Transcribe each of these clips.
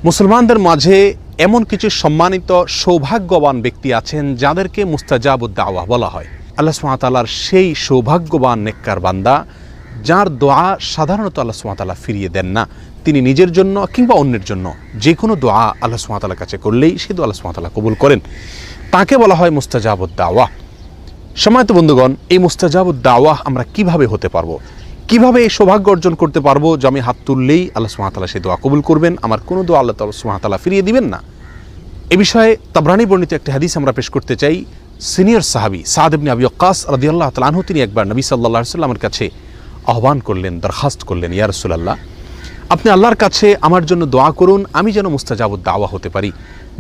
মুসলমানদের মাঝে এমন কিছু সম্মানিত সৌভাগ্যবান ব্যক্তি আছেন যাদেরকে মুস্তাজাবুদ দাওয়া বলা হয়। আল্লাহ সুবহানাহু ওয়া তাআলার সেই সৌভাগ্যবান নেককার বান্দা যার দোয়া সাধারণত আল্লাহ সুবহানাহু ওয়া তাআলা ফিরিয়ে দেন না। তিনি নিজের জন্য কিংবা অন্যের জন্য যে কোনো দোয়া আল্লাহ সুবহানাহু ওয়া তাআলার কাছে করলেই সেই দোয়া আল্লাহ সুবহানাহু ওয়া তাআলা কবুল করেন। তাকে বলা হয় মুস্তাজাবুদ দাওয়া। সম্মানিত বন্ধুগণ, এই মুস্তাজাবুদ দাওয়া আমরা কিভাবে হতে পারবো, কিভাবে এই সৌভাগ্য অর্জন করতে পারবো যে আমি হাত তুললেই আল্লাহ সুবহানাহু ওয়া তাআলা সেই দোয়া কবুল করবেন, আমার কোনো দোয়া আল্লাহ সুবহানাহু ওয়া তাআলা ফিরিয়ে দিবেন না। এ বিষয়ে তাবরানী বর্ণিত একটি হাদিস আমরা পেশ করতে চাই। সিনিয়র সাহাবী সাদ ইবনে আবি ওয়াক্কাস রাদিয়াল্লাহু তাআলা আনহু তিনি একবার নবী সাল্লাল্লাহু আলাইহি ওয়াসাল্লামের কাছে আহ্বান করলেন, দরখাস্ত করলেন, ইয়া রাসূলুল্লাহ, আপনি আল্লাহর কাছে আমার জন্য দোয়া করুন, আমি যেন মুস্তাজাবুদ দাওয়া হতে পারি।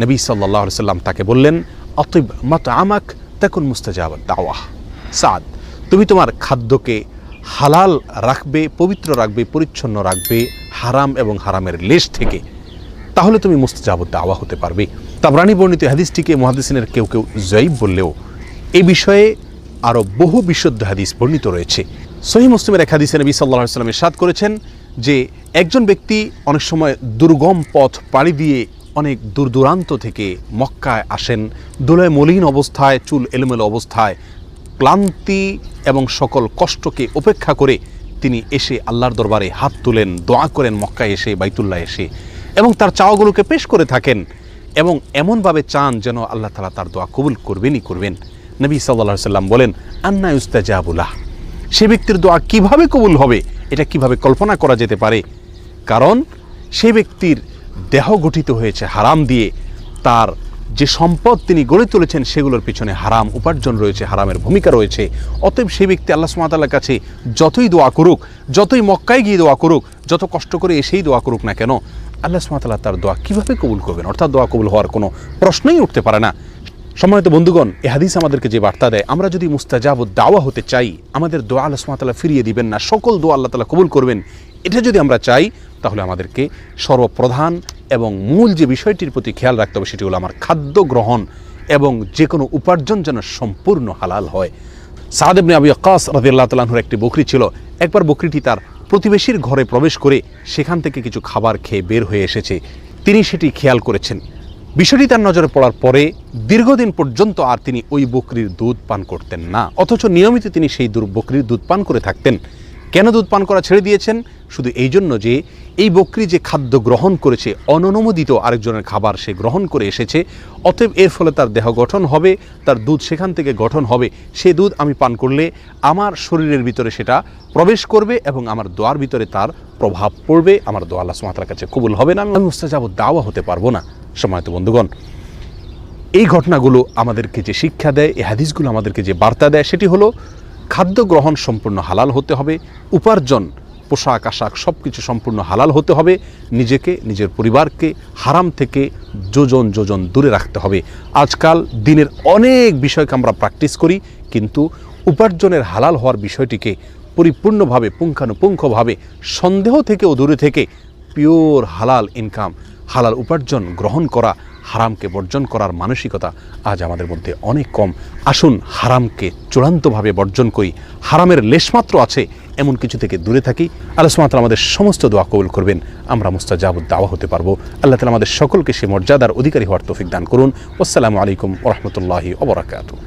নবী সাল্লাল্লাহু আলাইহি ওয়াসাল্লাম তাকে বললেন, আতিব মাতআমাক তাকুন মুস্তাজাবুদ দাওয়া। সাদ, তুমি তোমার খাদ্যকে হালাল রাখবে, পবিত্র রাখবে, পরিচ্ছন্ন রাখবে হারাম এবং হারামের লেশ থেকে, তাহলে তুমি মুস্তাজাবুদ দাওয়া হতে পারবে। তাবরানী বর্ণিত হাদিসটিকে মুহাদ্দিসিনের কেউ কেউ যায়িফ বললেও এই বিষয়ে আরও বহু বিশুদ্ধ হাদিস বর্ণিত রয়েছে। সহিহ মুসলিমের এক হাদিসে নবী সাল্লাল্লাহু আলাইহি ওয়াসাল্লাম ইরশাদ করেছেন যে একজন ব্যক্তি অনেক সময় দুর্গম পথ পাড়ি দিয়ে অনেক দূর দূরান্ত থেকে মক্কায় আসেন, ধুলায় মলিন অবস্থায়, চুল এলোমেলো অবস্থায়, ক্লান্তি এবং সকল কষ্টকে উপেক্ষা করে তিনি এসে আল্লাহর দরবারে হাত তুলেন, দোয়া করেন মক্কায় এসে, বাইতুল্লাহ এসে, এবং তার চাওয়াগুলোকে পেশ করে থাকেন এবং এমনভাবে চান যেন আল্লাহ তাআলা তার দোয়া কবুল করবেনই করবেন। নবী সাল্লাল্লাহু আলাইহি ওয়াসাল্লাম বলেন, আন্না ইউস্তাজাবু লাহ, সে ব্যক্তির দোয়া কিভাবে কবুল হবে এটা কিভাবে কল্পনা করা যেতে পারে? কারণ সে ব্যক্তির দেহ গঠিত হয়েছে হারাম দিয়ে, তার যে সম্পদ তিনি গড়ে তুলেছেন সেগুলোর পিছনে হারাম উপার্জন রয়েছে, হারামের ভূমিকা রয়েছে। অতএব সেই ব্যক্তি আল্লাহ সুবহানাহু ওয়া তাআলার কাছে যতই দোয়া করুক, যতই মক্কায় গিয়ে দোয়া করুক, যত কষ্ট করে এসেই দোয়া করুক না কেন, আল্লাহ সুবহানাহু ওয়া তাআলা তার দোয়া কীভাবে কবুল করবেন? অর্থাৎ দোয়া কবুল হওয়ার কোনো প্রশ্নই উঠতে পারে না। সম্মানিত বন্ধুগণ, এই হাদিস আমাদেরকে যে বার্তা দেয়, আমরা যদি মুস্তাজাবুদ দাওয়া হতে চাই, আমাদের দোয়া আল্লাহ সুবহানাহু ওয়া তাআলা ফিরিয়ে দিবেন না, সকল দোয়া আল্লাহ তাআলা কবুল করবেন, এটা যদি আমরা চাই, তাহলে আমাদেরকে সর্বপ্রধান এবং মূল যে বিষয়টির প্রতি খেয়াল রাখতে হবে সেটি হলো আমার খাদ্য গ্রহণ এবং যে কোনো উপার্জন যেন সম্পূর্ণ হালাল হয়। সাদ ইবনে আবি ওয়াক্কাস রাদিয়াল্লাহু তাআলা আনহুর একটি বকরি ছিল। একবার বকরিটি তার প্রতিবেশীর ঘরে প্রবেশ করে সেখান থেকে কিছু খাবার খেয়ে বের হয়ে এসেছে। তিনি সেটি খেয়াল করেছেন। বিষয়টি তার নজরে পড়ার পরে দীর্ঘদিন পর্যন্ত আর তিনি ওই বকরির দুধ পান করতেন না, অথচ নিয়মিত তিনি সেই বকরির দুধ পান করে থাকতেন। কেন দুধ পান করা ছেড়ে দিয়েছেন? শুধু এই জন্য যে এই বকরি যে খাদ্য গ্রহণ করেছে, অননুমোদিত আরেকজনের খাবার সে গ্রহণ করে এসেছে, অতএব এর ফলে তার দেহ গঠন হবে, তার দুধ সেখান থেকে গঠন হবে, সে দুধ আমি পান করলে আমার শরীরের ভিতরে সেটা প্রবেশ করবে এবং আমার দোয়ার ভিতরে তার প্রভাব পড়বে, আমার দোয়া আল্লাহ সুবহানাহু ওয়া তাআলার কাছে কবুল হবে না, আমি মুস্তাজাবুদ দাওয়া হতে পারবো না। সম্মানিত বন্ধুগণ, এই ঘটনাগুলো আমাদেরকে যে শিক্ষা দেয়, এই হাদিসগুলো আমাদেরকে যে বার্তা দেয়, সেটি হলো খাদ্য গ্রহণ সম্পূর্ণ হালাল হতে হবে, উপার্জন, পোশাক আশাক সব কিছু সম্পূর্ণ হালাল হতে হবে, নিজেকে, নিজের পরিবারকে হারাম থেকে যোজন যোজন দূরে রাখতে হবে। আজকাল দিনের অনেক বিষয়কে আমরা প্র্যাকটিস করি, কিন্তু উপার্জনের হালাল হওয়ার বিষয়টিকে পরিপূর্ণভাবে, পুঙ্খানুপুঙ্খভাবে, সন্দেহ থেকেও দূরে থেকে পিওর হালাল ইনকাম, হালাল উপার্জন গ্রহণ করা, হারামকে বর্জন করার মানসিকতা আজ আমাদের মধ্যে অনেক কম। আসুন হারামকে চূড়ান্তভাবে বর্জন করি, হারামের লেশমাত্র আছে এমন কিছু থেকে দূরে থাকি। আল্লাহ সুবহানাহু ওয়া তাআলা আমাদের সমস্ত দোয়া কবুল করবেন, আমরা মুস্তাজাবুদ দাওয়া হতে পারবো। আল্লাহ তাআলা আমাদের সকলকে সে মর্যাদার অধিকারী হওয়ার তৌফিক দান করুন। আসসালামু আলাইকুম ওয়া রাহমাতুল্লাহি ওয়া বারাকাতুহু।